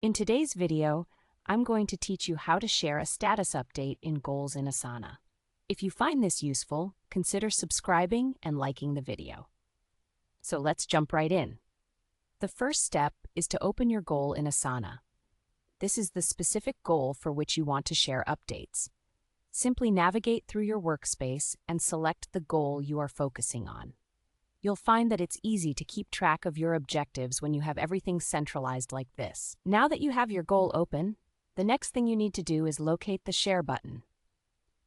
In today's video, I'm going to teach you how to share a status update in Goals in Asana. If you find this useful, consider subscribing and liking the video. So let's jump right in. The first step is to open your goal in Asana. This is the specific goal for which you want to share updates. Simply navigate through your workspace and select the goal you are focusing on. You'll find that it's easy to keep track of your objectives when you have everything centralized like this. Now that you have your goal open, the next thing you need to do is locate the Share button.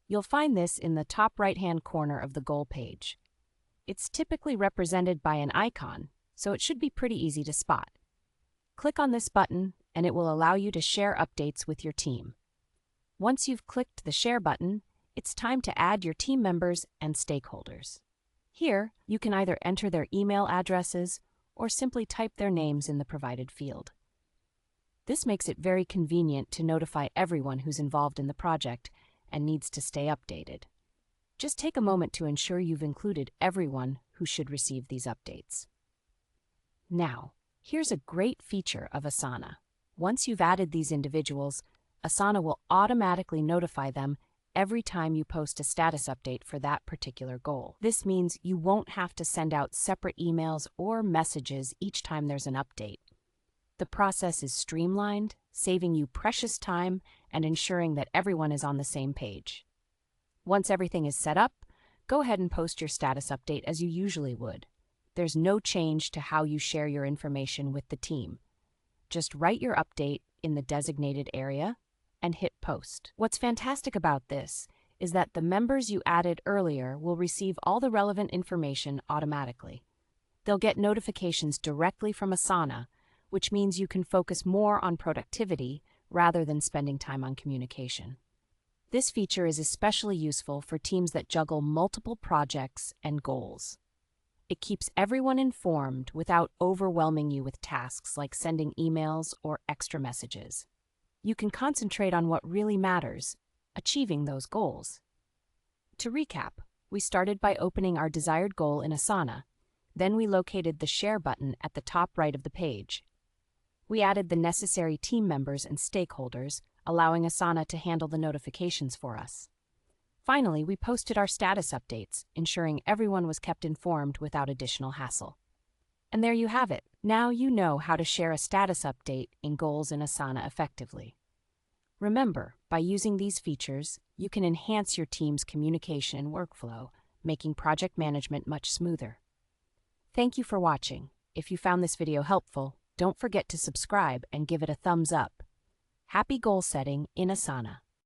You'll find this in the top right-hand corner of the goal page. It's typically represented by an icon, so it should be pretty easy to spot. Click on this button and it will allow you to share updates with your team. Once you've clicked the Share button, it's time to add your team members and stakeholders. Here, you can either enter their email addresses or simply type their names in the provided field. This makes it very convenient to notify everyone who's involved in the project and needs to stay updated. Just take a moment to ensure you've included everyone who should receive these updates. Now, here's a great feature of Asana. Once you've added these individuals, Asana will automatically notify them every time you post a status update for that particular goal. This means you won't have to send out separate emails or messages each time there's an update. The process is streamlined, saving you precious time and ensuring that everyone is on the same page. Once everything is set up, go ahead and post your status update as you usually would. There's no change to how you share your information with the team. Just write your update in the designated area and hit post. What's fantastic about this is that the members you added earlier will receive all the relevant information automatically. They'll get notifications directly from Asana, which means you can focus more on productivity rather than spending time on communication. This feature is especially useful for teams that juggle multiple projects and goals. It keeps everyone informed without overwhelming you with tasks like sending emails or extra messages. You can concentrate on what really matters, achieving those goals. To recap, we started by opening our desired goal in Asana. Then we located the Share button at the top right of the page. We added the necessary team members and stakeholders, allowing Asana to handle the notifications for us. Finally, we posted our status updates, ensuring everyone was kept informed without additional hassle. And there you have it. Now you know how to share a status update in Goals in Asana effectively. Remember, by using these features, you can enhance your team's communication and workflow, making project management much smoother. Thank you for watching. If you found this video helpful, don't forget to subscribe and give it a thumbs up. Happy goal setting in Asana!